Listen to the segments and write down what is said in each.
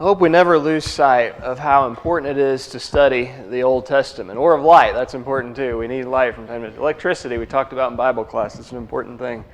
I hope we never lose sight of how important it is to study the Old Testament, or of light. That's important too. We need light from time to time. Electricity, we talked about in Bible class. It's an important thing.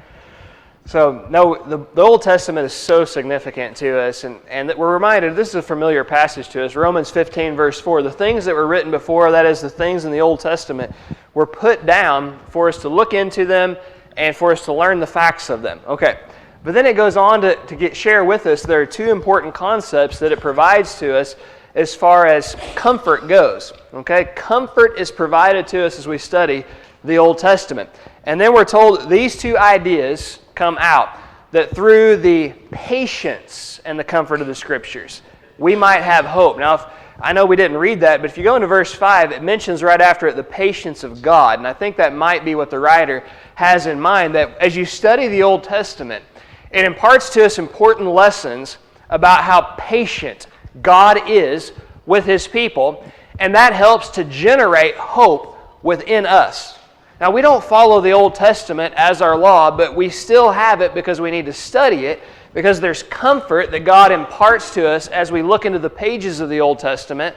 So, no, the Old Testament is so significant to us, and that we're reminded, this is a familiar passage to us, Romans 15, verse 4. The things that were written before, that is, the things in the Old Testament, were put down for us to look into them and for us to learn the facts of them. Okay. But then it goes on to share with us, there are two important concepts that it provides to us as far as comfort goes. Okay? Comfort is provided to us as we study the Old Testament. And then we're told these two ideas come out, that through the patience and the comfort of the Scriptures, we might have hope. Now, I know we didn't read that, but if you go into verse 5, it mentions right after it the patience of God. And I think that might be what the writer has in mind, that as you study the Old Testament, it imparts to us important lessons about how patient God is with His people, and that helps to generate hope within us. Now, we don't follow the Old Testament as our law, but we still have it because we need to study it, because there's comfort that God imparts to us as we look into the pages of the Old Testament,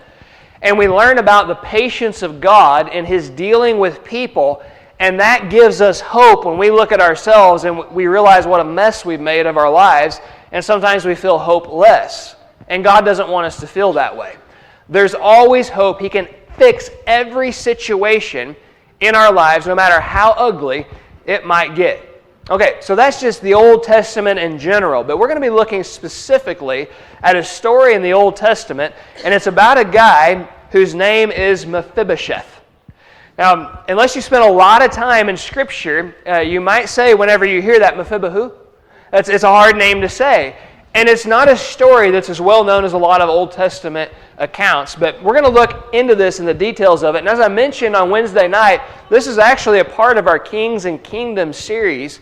and we learn about the patience of God in His dealing with people. And that gives us hope when we look at ourselves and we realize what a mess we've made of our lives, and sometimes we feel hopeless. And God doesn't want us to feel that way. There's always hope. He can fix every situation in our lives, no matter how ugly it might get. Okay, so that's just the Old Testament in general, but we're going to be looking specifically at a story in the Old Testament, and it's about a guy whose name is Mephibosheth. Now, unless you spend a lot of time in Scripture, you might say whenever you hear that, Mephibosheth, it's a hard name to say. And it's not a story that's as well known as a lot of Old Testament accounts, but we're going to look into this and the details of it. And as I mentioned on Wednesday night, this is actually a part of our Kings and Kingdoms series,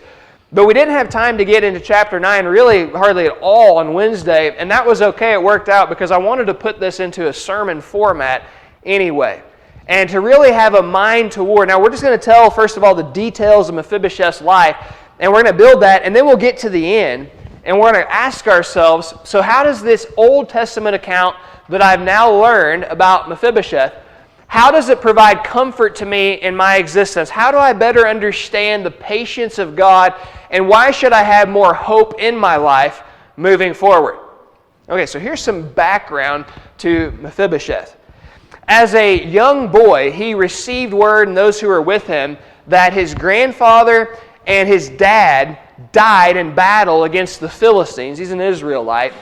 but we didn't have time to get into chapter 9 really hardly at all on Wednesday, and that was okay. It worked out because I wanted to put this into a sermon format anyway, and to really have a mind toward. Now, we're just going to tell, first of all, the details of Mephibosheth's life, and we're going to build that, and then we'll get to the end, and we're going to ask ourselves, so how does this Old Testament account that I've now learned about Mephibosheth, how does it provide comfort to me in my existence? How do I better understand the patience of God, and why should I have more hope in my life moving forward? Okay, so here's some background to Mephibosheth. As a young boy, he received word, and those who were with him, that his grandfather and his dad died in battle against the Philistines. He's an Israelite.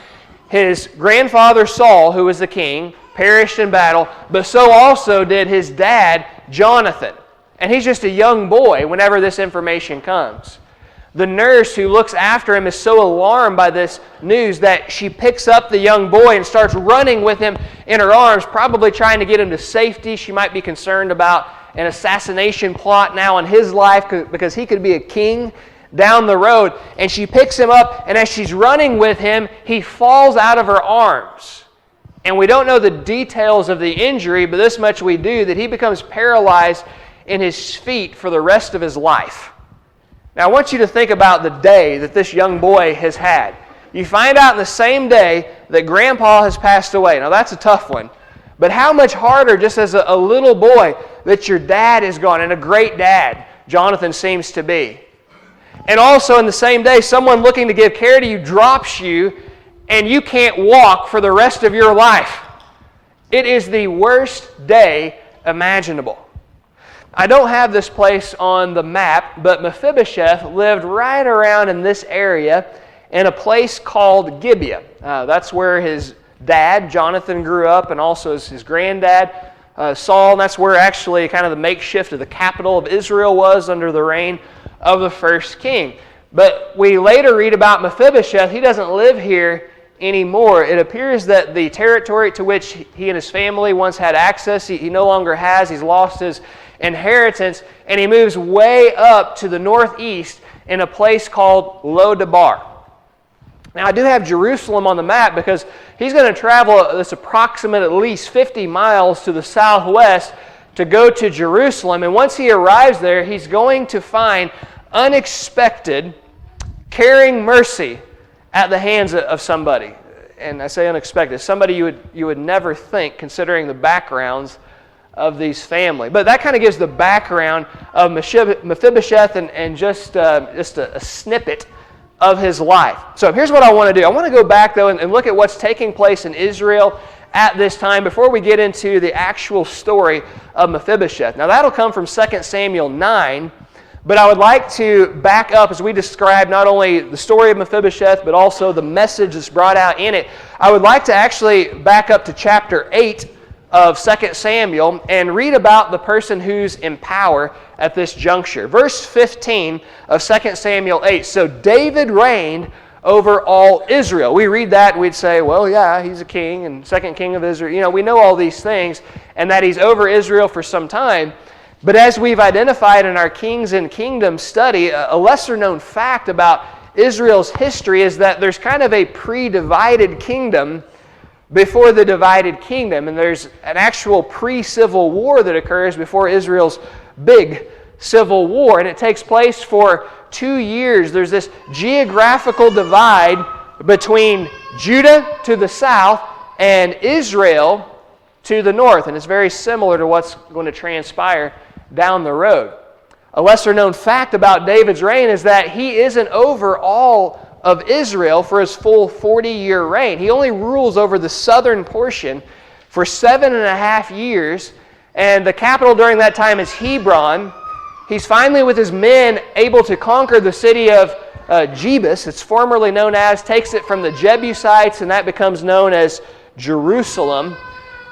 His grandfather Saul, who was the king, perished in battle, but so also did his dad, Jonathan. And he's just a young boy whenever this information comes. The nurse who looks after him is so alarmed by this news that she picks up the young boy and starts running with him in her arms, probably trying to get him to safety. She might be concerned about an assassination plot now in his life because he could be a king down the road. And she picks him up, and as she's running with him, he falls out of her arms. And we don't know the details of the injury, but this much we do, that he becomes paralyzed in his feet for the rest of his life. Now, I want you to think about the day that this young boy has had. You find out in the same day that Grandpa has passed away. Now, that's a tough one. But how much harder, just as a little boy, that your dad is gone, and a great dad, Jonathan seems to be. And also in the same day, someone looking to give care to you drops you, and you can't walk for the rest of your life. It is the worst day imaginable. I don't have this place on the map, but Mephibosheth lived right around in this area in a place called Gibeah. That's where his dad, Jonathan, grew up, and also his granddad, Saul. And that's where actually kind of the makeshift of the capital of Israel was under the reign of the first king. But we later read about Mephibosheth. He doesn't live here anymore. It appears that the territory to which he and his family once had access, he no longer has. He's lost his inheritance, and he moves way up to the northeast in a place called Lo-Debar. Now, I do have Jerusalem on the map because he's going to travel this approximate at least 50 miles to the southwest to go to Jerusalem. And once he arrives there, he's going to find unexpected, caring mercy at the hands of somebody. and I say unexpected, somebody you would never think, considering the backgrounds of these family. But that kind of gives the background of Mephibosheth and just a snippet of his life. So here's what I want to do. I want to go back, though, and look at what's taking place in Israel at this time before we get into the actual story of Mephibosheth. Now, that'll come from 2 Samuel 9, but I would like to back up as we describe not only the story of Mephibosheth, but also the message that's brought out in it. I would like to actually back up to chapter 8 of 2 Samuel and read about the person who's in power at this juncture. Verse 15 of 2 Samuel 8. So David reigned over all Israel. We read that and we'd say, well, yeah, he's a king and second king of Israel. You know, we know all these things and that he's over Israel for some time. But as we've identified in our Kings and Kingdoms study, a lesser known fact about Israel's history is that there's kind of a pre-divided kingdom before the divided kingdom. And there's an actual pre-civil war that occurs before Israel's big civil war. And it takes place for 2 years. There's this geographical divide between Judah to the south and Israel to the north. And it's very similar to what's going to transpire down the road. A lesser known fact about David's reign is that he isn't over all of Israel for his full 40-year reign. He only rules over the southern portion for 7.5 years, and the capital during that time is Hebron. He's finally, with his men, able to conquer the city of Jebus, it's formerly known as, takes it from the Jebusites, and that becomes known as Jerusalem.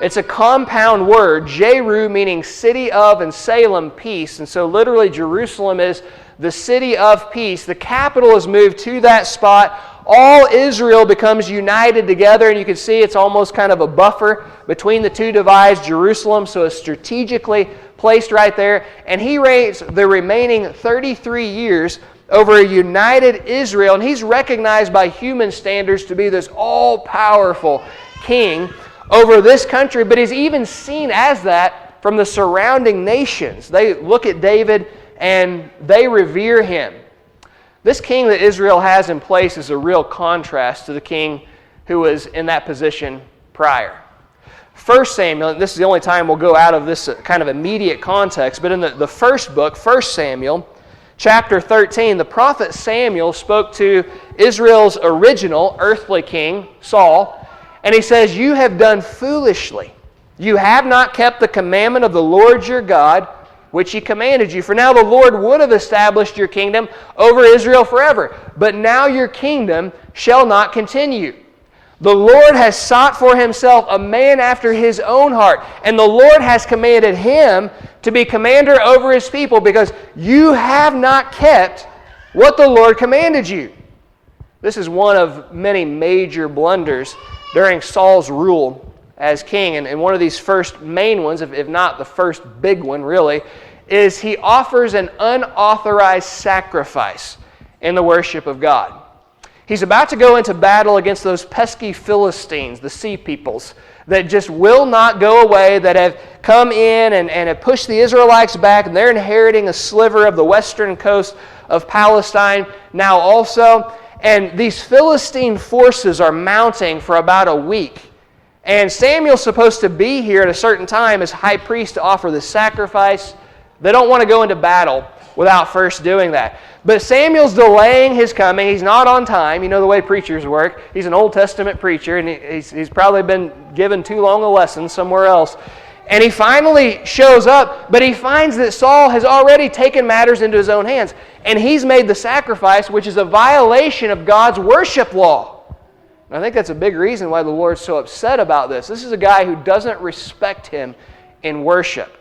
It's a compound word, Jeru meaning city of, and Salem, peace. And so literally Jerusalem is the city of peace. The capital is moved to that spot. All Israel becomes united together, and you can see it's almost kind of a buffer between the two divides, Jerusalem, so it's strategically placed right there. And he reigns the remaining 33 years over a united Israel, and he's recognized by human standards to be this all-powerful king over this country, but he's even seen as that from the surrounding nations. They look at David and they revere him. This king that Israel has in place is a real contrast to the king who was in that position prior. 1 Samuel, and this is the only time we'll go out of this kind of immediate context, but in the first book, 1 Samuel, chapter 13, the prophet Samuel spoke to Israel's original earthly king, Saul, and he says, "You have done foolishly. You have not kept the commandment of the Lord your God, which he commanded you. For now the Lord would have established your kingdom over Israel forever. But now your kingdom shall not continue. The Lord has sought for himself a man after his own heart, and the Lord has commanded him to be commander over his people, because you have not kept what the Lord commanded you." This is one of many major blunders during Saul's rule as king. And one of these first main ones, if not the first big one really, is he offers an unauthorized sacrifice in the worship of God. He's about to go into battle against those pesky Philistines, the sea peoples, that just will not go away, that have come in and have pushed the Israelites back, and they're inheriting a sliver of the western coast of Palestine now also. And these Philistine forces are mounting for about a week. And Samuel's supposed to be here at a certain time as high priest to offer the sacrifice. They don't want to go into battle without first doing that. But Samuel's delaying his coming. He's not on time. You know the way preachers work. He's an Old Testament preacher, and he's probably been given too long a lesson somewhere else. And he finally shows up, but he finds that Saul has already taken matters into his own hands. And he's made the sacrifice, which is a violation of God's worship law. And I think that's a big reason why the Lord's so upset about this. This is a guy who doesn't respect him in worship.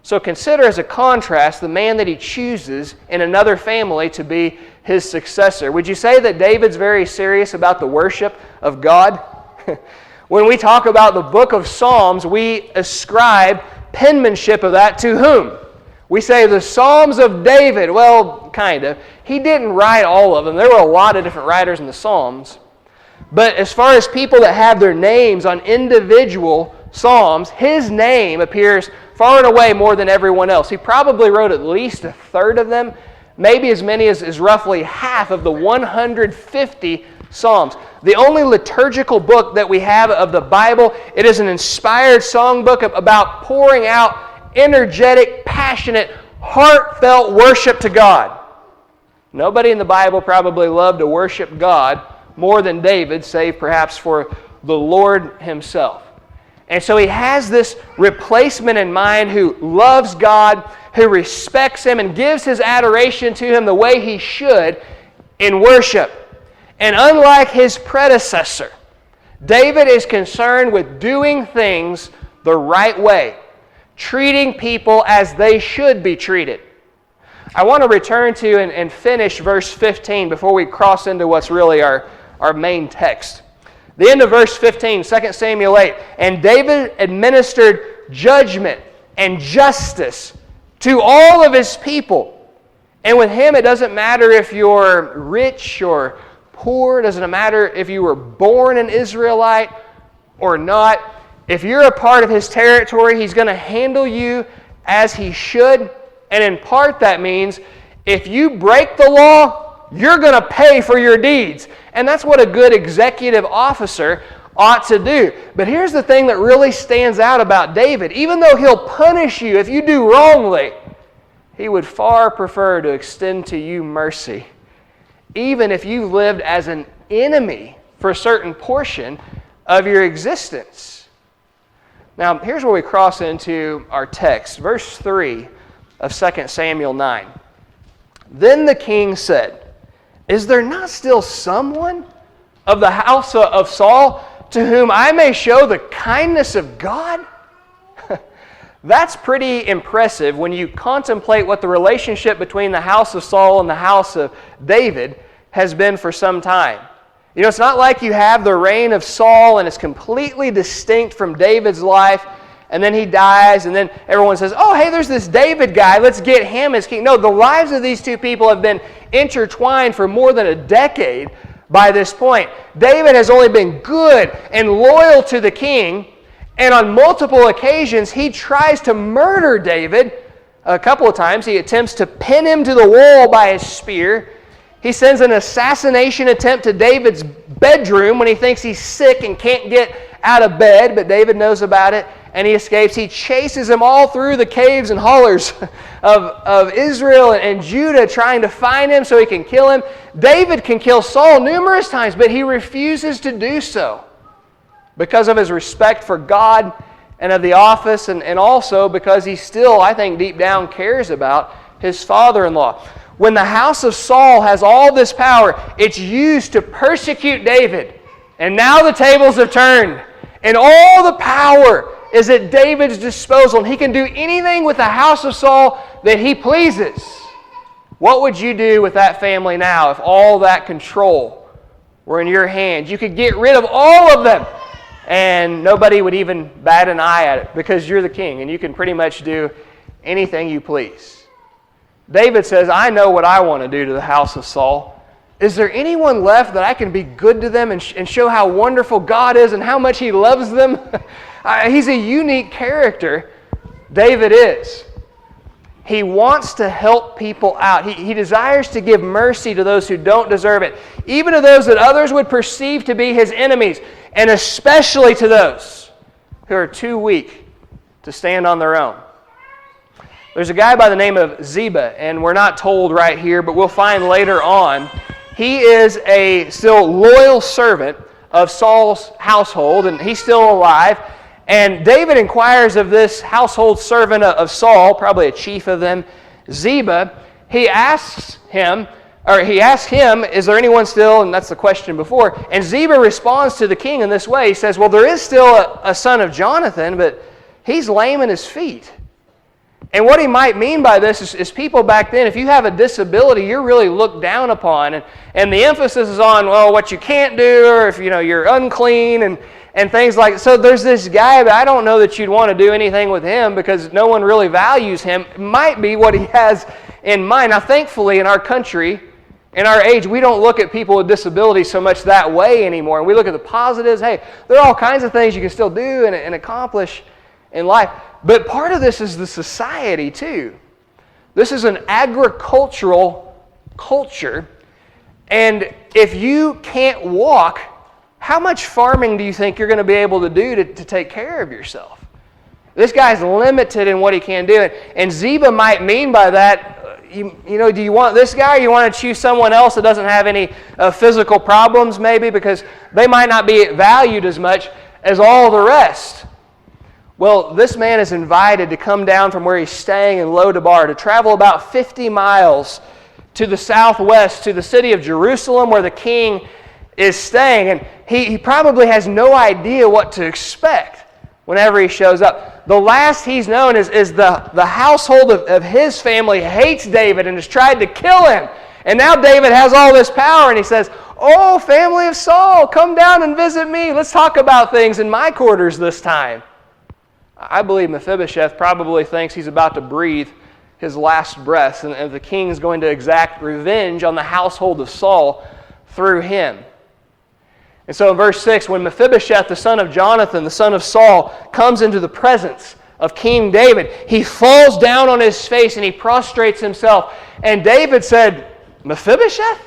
So consider as a contrast the man that he chooses in another family to be his successor. Would you say that David's very serious about the worship of God? When we talk about the book of Psalms, we ascribe penmanship of that to whom? We say the Psalms of David. Well, kind of. He didn't write all of them. There were a lot of different writers in the Psalms. But as far as people that have their names on individual Psalms, his name appears far and away more than everyone else. He probably wrote at least a third of them, maybe as many as roughly half of the 150 Psalms. The only liturgical book that we have of the Bible. It is an inspired songbook about pouring out energetic, passionate, heartfelt worship to God. Nobody in the Bible probably loved to worship God more than David, save perhaps for the Lord himself. And so he has this replacement in mind who loves God, who respects Him, and gives his adoration to Him the way he should in worship. And unlike his predecessor, David is concerned with doing things the right way, treating people as they should be treated. I want to return to and finish verse 15 before we cross into what's really our main text. The end of verse 15, 2 Samuel 8. And David administered judgment and justice to all of his people. And with him, it doesn't matter if you're rich or poor. It doesn't matter if you were born an Israelite or not. If you're a part of his territory, he's going to handle you as he should. And in part, that means if you break the law, you're going to pay for your deeds. And that's what a good executive officer ought to do. But here's the thing that really stands out about David. Even though he'll punish you if you do wrongly, he would far prefer to extend to you mercy. Even if you lived as an enemy for a certain portion of your existence. Now, here's where we cross into our text. Verse 3 of 2 Samuel 9. Then the king said, "Is there not still someone of the house of Saul to whom I may show the kindness of God?" That's pretty impressive when you contemplate what the relationship between the house of Saul and the house of David has been for some time. You know, it's not like you have the reign of Saul and it's completely distinct from David's life, and then he dies, and then everyone says, "Oh, hey, there's this David guy, let's get him as king." No, the lives of these two people have been intertwined for more than a decade by this point. David has only been good and loyal to the king, and on multiple occasions he tries to murder David. A couple of times he attempts to pin him to the wall by his spear. He sends an assassination attempt to David's bedroom when he thinks he's sick and can't get out of bed, but David knows about it and he escapes. He chases him all through the caves and hollers of Israel and Judah trying to find him so he can kill him. David can kill Saul numerous times, but he refuses to do so because of his respect for God and of the office, and also because he still, I think, deep down cares about his father-in-law. When the house of Saul has all this power, it's used to persecute David. And now the tables have turned, and all the power is at David's disposal, and he can do anything with the house of Saul that he pleases. What would you do with that family now if all that control were in your hands? You could get rid of all of them, and nobody would even bat an eye at it because you're the king, and you can pretty much do anything you please. David says, "I know what I want to do to the house of Saul. Is there anyone left that I can be good to them and show how wonderful God is and how much He loves them?" He's a unique character, David is. He wants to help people out. He desires to give mercy to those who don't deserve it, even to those that others would perceive to be his enemies, and especially to those who are too weak to stand on their own. There's a guy by the name of Ziba, and we're not told right here, but we'll find later on. He is a still loyal servant of Saul's household, and he's still alive. And David inquires of this household servant of Saul, probably a chief of them, Ziba. He asks him, "Is there anyone still?" And that's the question before. And Ziba responds to the king in this way. He says, "Well, there is still a son of Jonathan, but he's lame in his feet." And what he might mean by this is people back then, if you have a disability, you're really looked down upon. And the emphasis is on, well, what you can't do, or if you're unclean and things like that. So there's this guy, but I don't know that you'd want to do anything with him because no one really values him. It might be what he has in mind. Now, thankfully, in our country, in our age, we don't look at people with disabilities so much that way anymore. We look at the positives. Hey, there are all kinds of things you can still do and accomplish in life. But part of this is the society too. This is an agricultural culture, and if you can't walk, how much farming do you think you're going to be able to do to take care of yourself? This guy's limited in what he can do. And Ziba might mean by that, do you want this guy or you want to choose someone else that doesn't have any physical problems maybe, because they might not be valued as much as all the rest. Well, this man is invited to come down from where he's staying in Lodabar, to travel about 50 miles to the southwest, to the city of Jerusalem where the king is staying. And he probably has no idea what to expect whenever he shows up. The last he's known is the household of his family hates David and has tried to kill him. And now David has all this power and he says, "Oh, family of Saul, come down and visit me. Let's talk about things in my quarters this time." I believe Mephibosheth probably thinks he's about to breathe his last breath, and the king is going to exact revenge on the household of Saul through him. And so in verse 6, when Mephibosheth, the son of Jonathan, the son of Saul, comes into the presence of King David, he falls down on his face and he prostrates himself. And David said, "Mephibosheth?"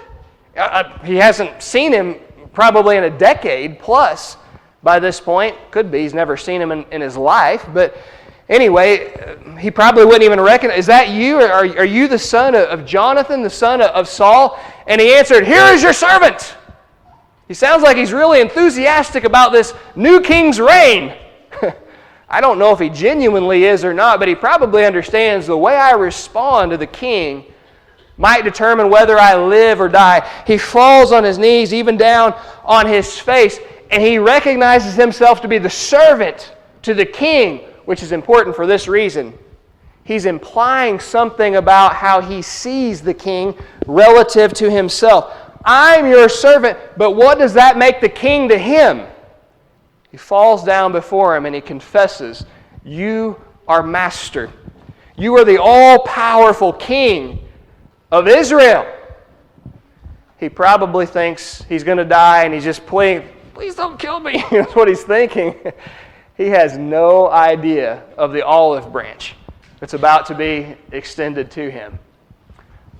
He hasn't seen him probably in a decade plus by this point. Could be he's never seen him in his life. But anyway, he probably wouldn't even recognize. "Is that you? Are you the son of Jonathan, the son of Saul?" And he answered, "Here is your servant." He sounds like he's really enthusiastic about this new king's reign. I don't know if he genuinely is or not, but he probably understands the way I respond to the king might determine whether I live or die. He falls on his knees, even down on his face, and he recognizes himself to be the servant to the king, which is important for this reason. He's implying something about how he sees the king relative to himself. "I'm your servant," but what does that make the king to him? He falls down before him and he confesses, "You are master. You are the all-powerful king of Israel." He probably thinks he's going to die and he's just pleading, "Please don't kill me." That's what he's thinking. He has no idea of the olive branch that's about to be extended to him.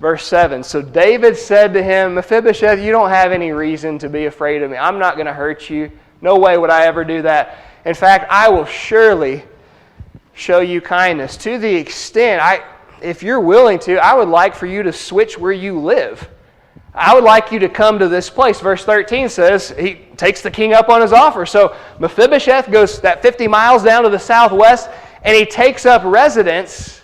Verse 7, "So David said to him, 'Mephibosheth, you don't have any reason to be afraid of me. I'm not going to hurt you. No way would I ever do that. In fact, I will surely show you kindness to the extent, if you're willing to, I would like for you to switch where you live. I would like you to come to this place." Verse 13 says he takes the king up on his offer. So Mephibosheth goes that 50 miles down to the southwest and he takes up residence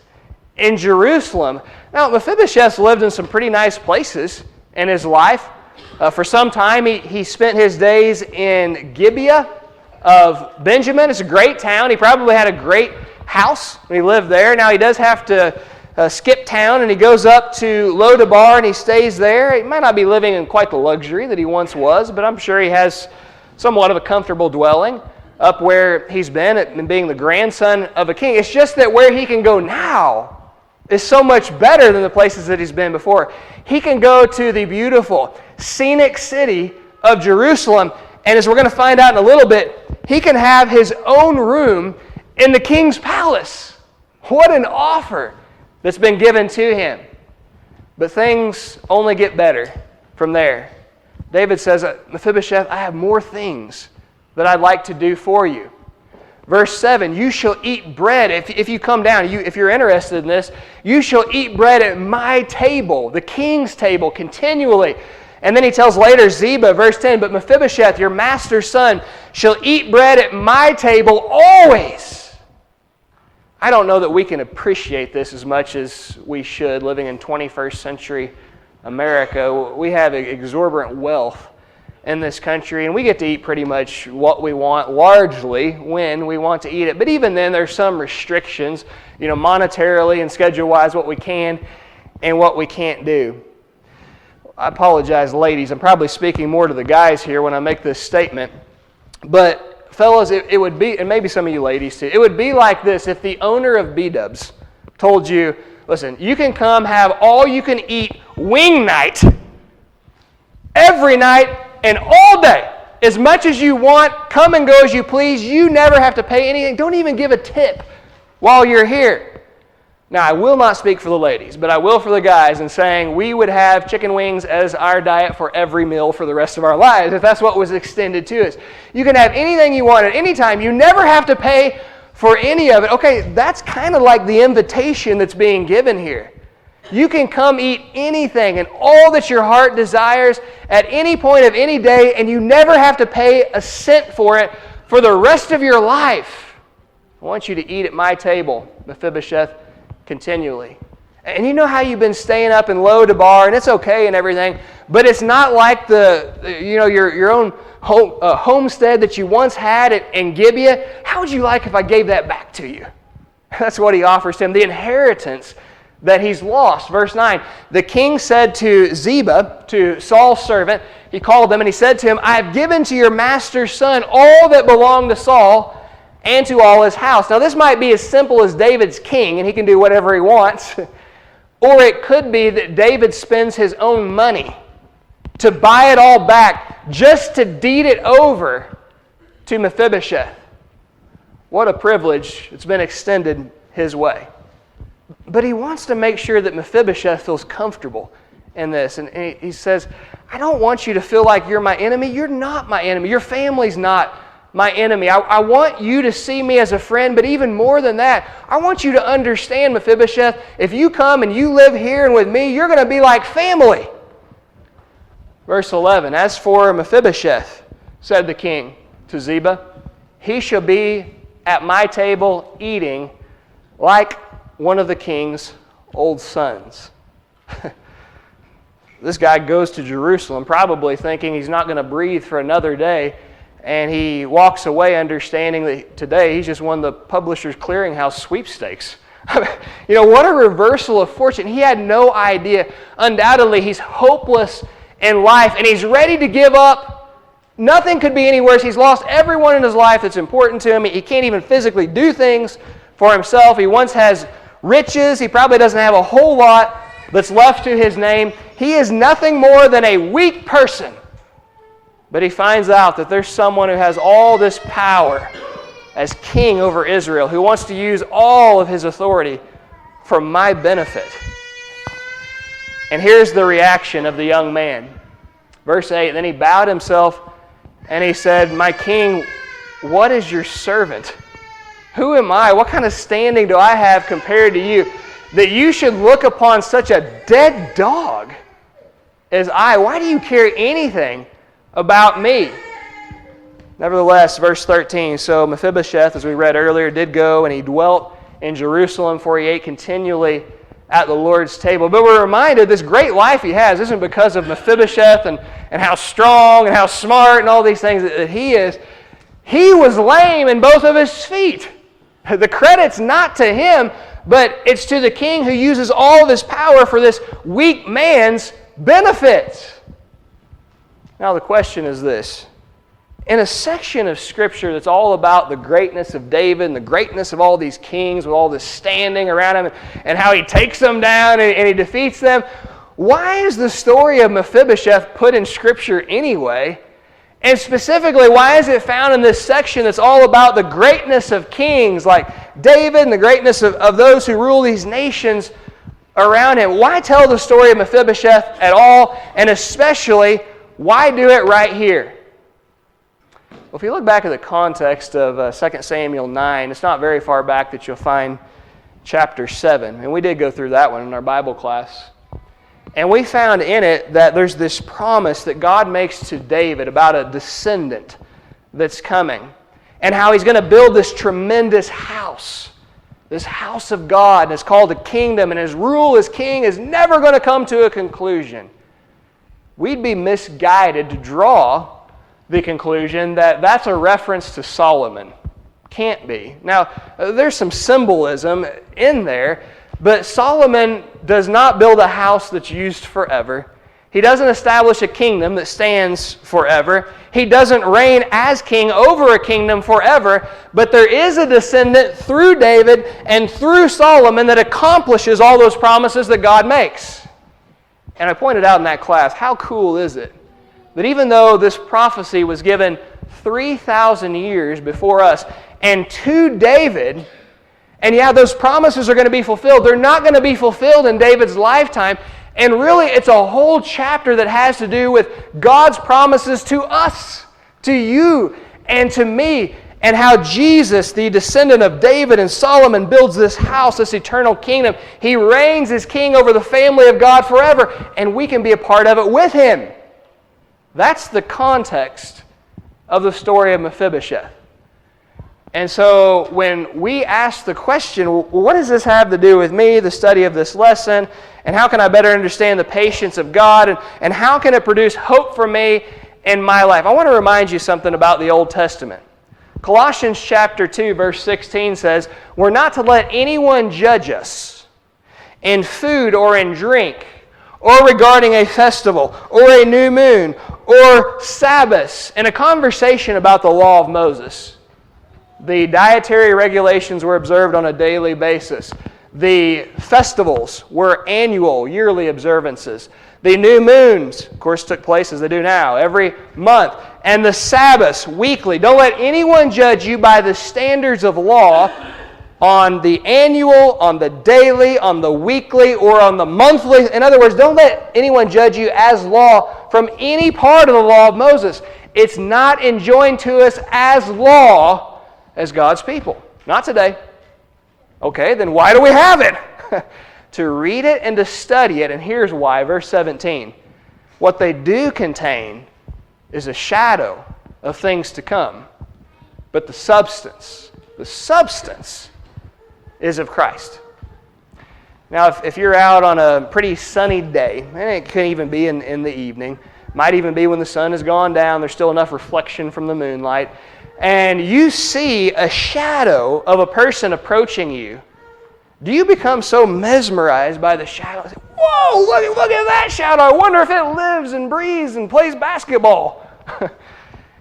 in Jerusalem. Now, Mephibosheth lived in some pretty nice places in his life. For some time, he spent his days in Gibeah of Benjamin. It's a great town. He probably had a great house when he lived there. Now, he does have to skip town, and he goes up to Lodabar, and he stays there. He might not be living in quite the luxury that he once was, but I'm sure he has somewhat of a comfortable dwelling up where he's been, and being the grandson of a king. It's just that where he can go now is so much better than the places that he's been before. He can go to the beautiful, scenic city of Jerusalem, and as we're going to find out in a little bit, he can have his own room in the king's palace. What an offer that's been given to him. But things only get better from there. David says, "Mephibosheth, I have more things that I'd like to do for you." Verse 7, "You shall eat bread." If you come down, if you're interested in this, "You shall eat bread at my table," the king's table, continually. And then he tells later Ziba, verse 10, "But Mephibosheth, your master's son, shall eat bread at my table always." I don't know that we can appreciate this as much as we should living in 21st century America. We have exorbitant wealth in this country, and we get to eat pretty much what we want, largely when we want to eat it. But even then, there's some restrictions, monetarily and schedule-wise, what we can and what we can't do. I apologize, ladies. I'm probably speaking more to the guys here when I make this statement. But fellas, it would be, and maybe some of you ladies too, it would be like this if the owner of B-Dubs told you, "Listen, you can come have all you can eat wing night every night and all day, as much as you want, come and go as you please. You never have to pay anything. Don't even give a tip while you're here." Now, I will not speak for the ladies, but I will for the guys in saying we would have chicken wings as our diet for every meal for the rest of our lives if that's what was extended to us. You can have anything you want at any time. You never have to pay for any of it. Okay, that's kind of like the invitation that's being given here. You can come eat anything and all that your heart desires at any point of any day, and you never have to pay a cent for it for the rest of your life. I want you to eat at my table, Mephibosheth, continually. And you know how you've been staying up in Lo-Debar, and it's okay and everything, but it's not like your own homestead that you once had in Gibeah. How would you like if I gave that back to you? That's what he offers to him, the inheritance that he's lost. Verse 9, the king said to Ziba, to Saul's servant, he called them and he said to him, I have given to your master's son all that belonged to Saul and to all his house. Now this might be as simple as David's king and he can do whatever he wants. Or it could be that David spends his own money to buy it all back just to deed it over to Mephibosheth. What a privilege it's been extended his way. But he wants to make sure that Mephibosheth feels comfortable in this. And he says, I don't want you to feel like you're my enemy. You're not my enemy. Your family's not my enemy. I want you to see me as a friend, but even more than that, I want you to understand, Mephibosheth, if you come and you live here and with me, you're going to be like family. Verse 11, as for Mephibosheth, said the king to Ziba, he shall be at my table eating like one of the king's old sons. This guy goes to Jerusalem probably thinking he's not going to breathe for another day, and he walks away understanding that today he's just won the Publishers Clearinghouse sweepstakes. What a reversal of fortune. He had no idea. Undoubtedly, he's hopeless in life, and he's ready to give up. Nothing could be any worse. He's lost everyone in his life that's important to him. He can't even physically do things for himself. He once has riches. He probably doesn't have a whole lot that's left to his name. He is nothing more than a weak person. But he finds out that there's someone who has all this power as king over Israel, who wants to use all of his authority for my benefit. And here's the reaction of the young man. Verse 8, then he bowed himself and he said, my king, what is your servant? Who am I? What kind of standing do I have compared to you that you should look upon such a dead dog as I? Why do you care anything about me? Nevertheless, verse 13, so Mephibosheth, as we read earlier, did go and he dwelt in Jerusalem, for he ate continually at the Lord's table. But we're reminded this great life he has isn't because of Mephibosheth and how strong and how smart and all these things that he is. He was lame in both of his feet. The credit's not to him, but it's to the king who uses all of his power for this weak man's benefit. Now the question is this. In a section of Scripture that's all about the greatness of David and the greatness of all these kings with all this standing around him and how he takes them down and he defeats them, why is the story of Mephibosheth put in Scripture anyway? And specifically, why is it found in this section that's all about the greatness of kings like David and the greatness of those who rule these nations around him? Why tell the story of Mephibosheth at all? And especially, why do it right here? Well, if you look back at the context of 2 Samuel 9, it's not very far back that you'll find chapter 7. And we did go through that one in our Bible class. And we found in it that there's this promise that God makes to David about a descendant that's coming. And how he's going to build this tremendous house. This house of God. And it's called a kingdom. And his rule as king is never going to come to a conclusion. We'd be misguided to draw the conclusion that that's a reference to Solomon. Can't be. Now, there's some symbolism in there, but Solomon does not build a house that's used forever. He doesn't establish a kingdom that stands forever. He doesn't reign as king over a kingdom forever, but there is a descendant through David and through Solomon that accomplishes all those promises that God makes. And I pointed out in that class, how cool is it that even though this prophecy was given 3,000 years before us, and to David, And yeah, those promises are going to be fulfilled. They're not going to be fulfilled in David's lifetime. And really, it's a whole chapter that has to do with God's promises to us, to you, and to me, and how Jesus, the descendant of David and Solomon, builds this house, this eternal kingdom. He reigns as king over the family of God forever, and we can be a part of it with him. That's the context of the story of Mephibosheth. And so when we ask the question, well, what does this have to do with me, the study of this lesson, and how can I better understand the patience of God, and how can it produce hope for me in my life? I want to remind you something about the Old Testament. Colossians chapter 2, verse 16 says, we're not to let anyone judge us in food or in drink, or regarding a festival, or a new moon, or Sabbaths, in a conversation about the law of Moses. The dietary regulations were observed on a daily basis. The festivals were annual, yearly observances. The new moons, of course, took place as they do now, every month. And the Sabbaths, weekly. Don't let anyone judge you by the standards of law on the annual, on the daily, on the weekly, or on the monthly. In other words, don't let anyone judge you as law from any part of the law of Moses. It's not enjoined to us as law as God's people. Not today. Okay, then why do we have it? To read it and to study it. And here's why. Verse 17. What they do contain is a shadow of things to come. But the substance is of Christ. Now, if you're out on a pretty sunny day, and it could even be in the evening, might even be when the sun has gone down, there's still enough reflection from the moonlight, and you see a shadow of a person approaching you, do you become so mesmerized by the shadow? Whoa, look at that shadow. I wonder if it lives and breathes and plays basketball.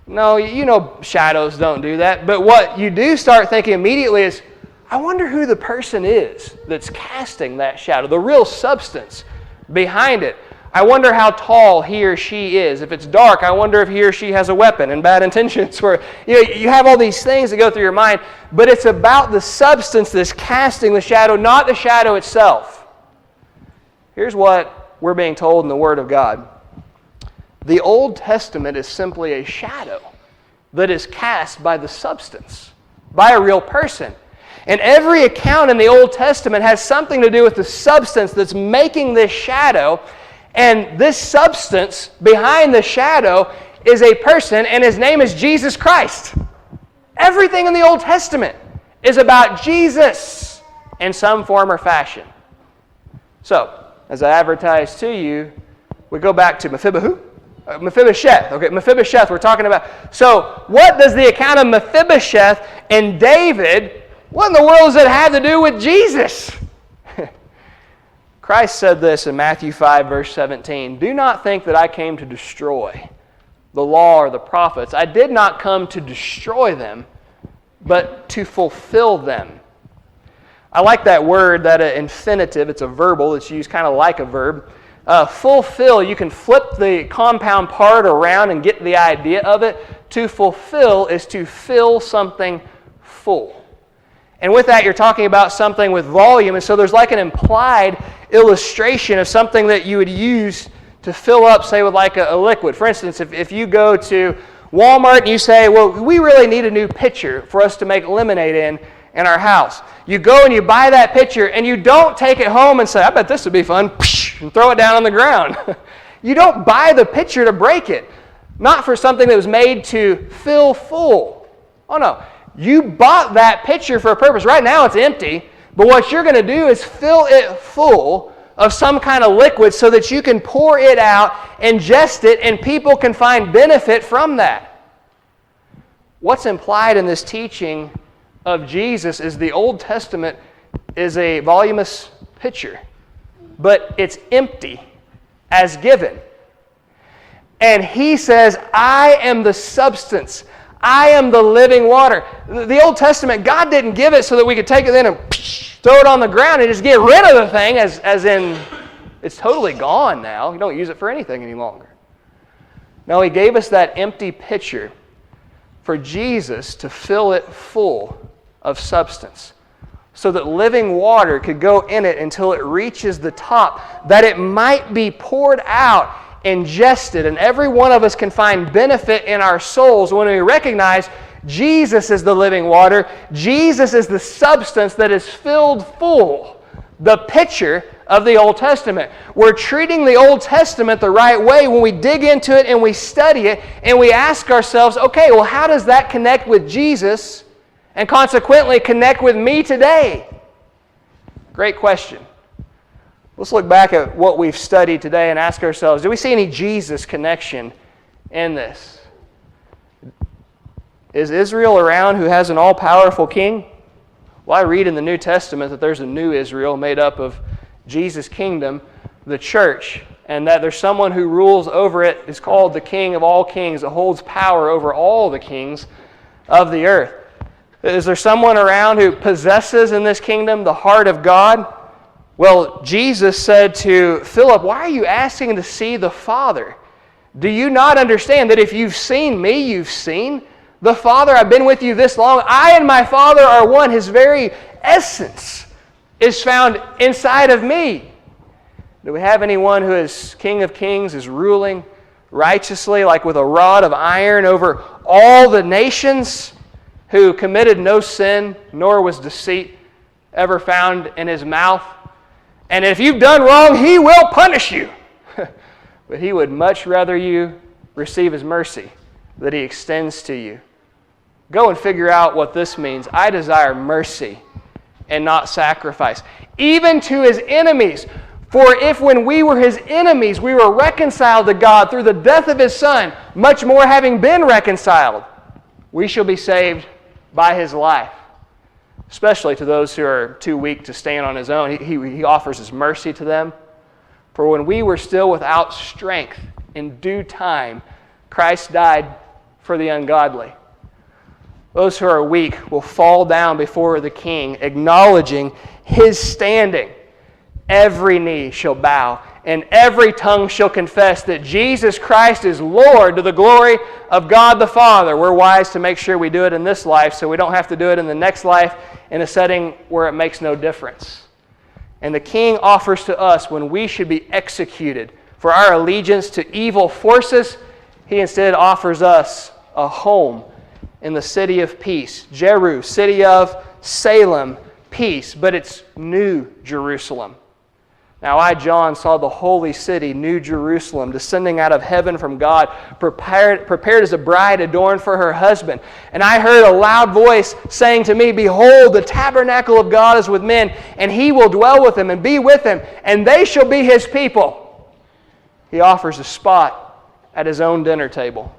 No, you know shadows don't do that. But what you do start thinking immediately is, I wonder who the person is that's casting that shadow, the real substance behind it. I wonder how tall he or she is. If it's dark, I wonder if he or she has a weapon and bad intentions. Where you have all these things that go through your mind, but it's about the substance that's casting the shadow, not the shadow itself. Here's what we're being told in the Word of God. The Old Testament is simply a shadow that is cast by the substance, by a real person. And every account in the Old Testament has something to do with the substance that's making this shadow. And this substance behind the shadow is a person, and his name is Jesus Christ. Everything in the Old Testament is about Jesus in some form or fashion. So, as I advertised to you, we go back to Mephibosheth. Okay, Mephibosheth we're talking about. So, what does the account of Mephibosheth and David, what in the world does it have to do with Jesus? Christ said this in Matthew 5, verse 17, "Do not think that I came to destroy the law or the prophets. I did not come to destroy them, but to fulfill them." I like that word, that infinitive. It's a verbal. It's used kind of like a verb. Fulfill, you can flip the compound part around and get the idea of it. To fulfill is to fill something full. And with that, you're talking about something with volume. And so there's like an implied illustration of something that you would use to fill up, say, with like a liquid. For instance, if you go to Walmart and you say, well, we really need a new pitcher for us to make lemonade in our house. You go and you buy that pitcher, and you don't take it home and say, I bet this would be fun, and throw it down on the ground. You don't buy the pitcher to break it. Not for something that was made to fill full. Oh, no. You bought that pitcher for a purpose. Right now it's empty, but what you're going to do is fill it full of some kind of liquid so that you can pour it out, ingest it, and people can find benefit from that. What's implied in this teaching of Jesus is the Old Testament is a voluminous pitcher, but it's empty as given. And he says, I am the substance. I am the living water. The Old Testament, God didn't give it so that we could take it in and throw it on the ground and just get rid of the thing, as in it's totally gone now. You don't use it for anything any longer. No, he gave us that empty pitcher for Jesus to fill it full of substance, so that living water could go in it until it reaches the top, that it might be poured out, ingested, and every one of us can find benefit in our souls when we recognize Jesus is the living water. Jesus is the substance that is filled full, the picture of the Old Testament. We're treating the Old Testament the right way when we dig into it and we study it and we ask ourselves, okay, well, how does that connect with Jesus and consequently connect with me today? Great question. Let's look back at what we've studied today and ask ourselves, do we see any Jesus connection in this? Is Israel around who has an all-powerful king? Well, I read in the New Testament that there's a new Israel made up of Jesus' kingdom, the church, and that there's someone who rules over it, is called the King of all kings, that holds power over all the kings of the earth. Is there someone around who possesses in this kingdom the heart of God? Well, Jesus said to Philip, why are you asking to see the Father? Do you not understand that if you've seen me, you've seen the Father? I've been with you this long. I and my Father are one. His very essence is found inside of me. Do we have anyone who is King of Kings, is ruling righteously, like with a rod of iron over all the nations, who committed no sin, nor was deceit ever found in his mouth? And if you've done wrong, he will punish you. But he would much rather you receive his mercy that he extends to you. Go and figure out what this means. I desire mercy and not sacrifice, even to his enemies. For if when we were his enemies, we were reconciled to God through the death of his Son, much more having been reconciled, we shall be saved by his life. Especially to those who are too weak to stand on his own. He offers his mercy to them. For when we were still without strength, in due time, Christ died for the ungodly. Those who are weak will fall down before the King, acknowledging his standing. Every knee shall bow, and every tongue shall confess that Jesus Christ is Lord, to the glory of God the Father. We're wise to make sure we do it in this life so we don't have to do it in the next life in a setting where it makes no difference. And the King offers to us, when we should be executed for our allegiance to evil forces, he instead offers us a home in the city of peace. Jeru, city of Salem, peace, but it's New Jerusalem. Now I, John, saw the holy city, New Jerusalem, descending out of heaven from God, prepared as a bride adorned for her husband. And I heard a loud voice saying to me, behold, the tabernacle of God is with men, and he will dwell with them and be with them, and they shall be his people. He offers a spot at his own dinner table.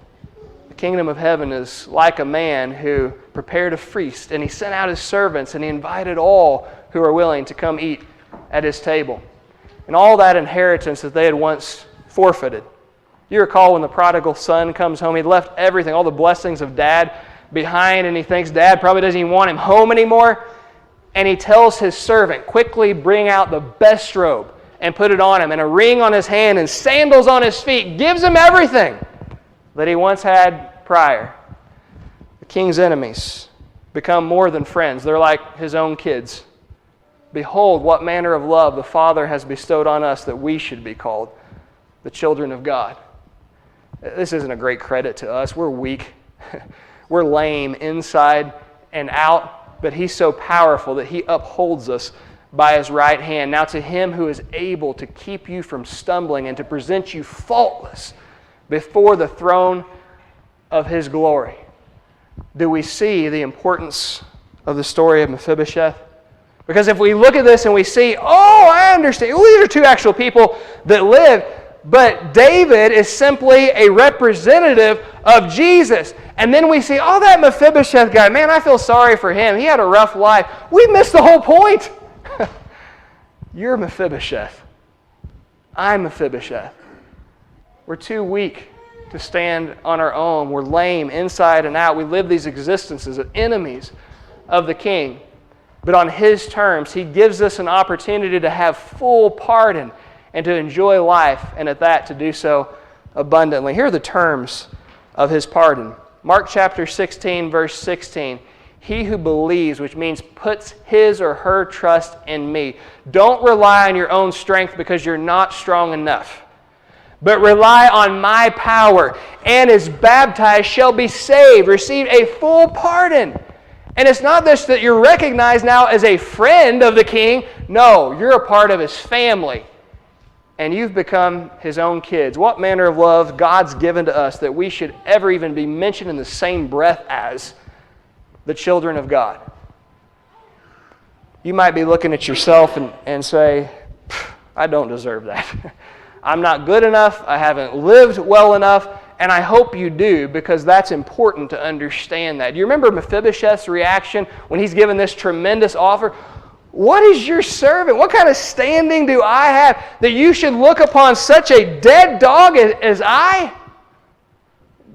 The kingdom of heaven is like a man who prepared a feast, and he sent out his servants, and he invited all who are willing to come eat at his table. And all that inheritance that they had once forfeited. You recall when the prodigal son comes home, he left everything, all the blessings of dad behind, and he thinks dad probably doesn't even want him home anymore. And he tells his servant, quickly bring out the best robe and put it on him, and a ring on his hand and sandals on his feet. Gives him everything that he once had prior. The king's enemies become more than friends. They're like his own kids. Behold, what manner of love the Father has bestowed on us that we should be called the children of God. This isn't a great credit to us. We're weak. We're lame inside and out, but he's so powerful that he upholds us by his right hand. Now to him who is able to keep you from stumbling and to present you faultless before the throne of his glory. Do we see the importance of the story of Mephibosheth? Because if we look at this and we see, oh, I understand. Well, these are two actual people that live, but David is simply a representative of Jesus. And then we see, oh, that Mephibosheth guy, man, I feel sorry for him. He had a rough life. We missed the whole point. You're Mephibosheth. I'm Mephibosheth. We're too weak to stand on our own. We're lame inside and out. We live these existences as enemies of the King. But on his terms, he gives us an opportunity to have full pardon and to enjoy life, and at that to do so abundantly. Here are the terms of his pardon. Mark chapter 16, verse 16. He who believes, which means puts his or her trust in me. Don't rely on your own strength because you're not strong enough, but rely on my power, and is baptized shall be saved, receive a full pardon. And it's not just that you're recognized now as a friend of the King. No, you're a part of his family. And you've become his own kids. What manner of love God's given to us that we should ever even be mentioned in the same breath as the children of God. You might be looking at yourself and say, I don't deserve that. I'm not good enough. I haven't lived well enough. And I hope you do, because that's important to understand that. Do you remember Mephibosheth's reaction when he's given this tremendous offer? What is your servant? What kind of standing do I have that you should look upon such a dead dog as I?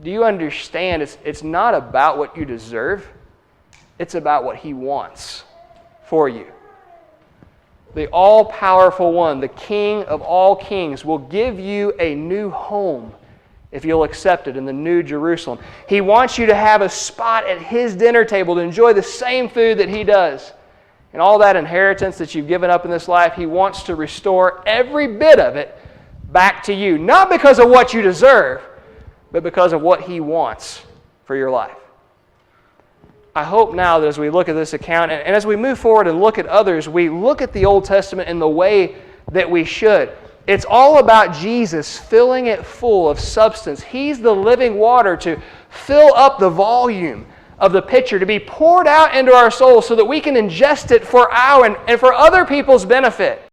Do you understand? It's not about what you deserve. It's about what he wants for you. The all-powerful one, the King of all kings, will give you a new home if you'll accept it in the New Jerusalem. He wants you to have a spot at his dinner table to enjoy the same food that he does. And all that inheritance that you've given up in this life, he wants to restore every bit of it back to you. Not because of what you deserve, but because of what he wants for your life. I hope now that as we look at this account, and as we move forward and look at others, we look at the Old Testament in the way that we should. It's all about Jesus filling it full of substance. He's the living water to fill up the volume of the pitcher, to be poured out into our souls so that we can ingest it for our and for other people's benefit.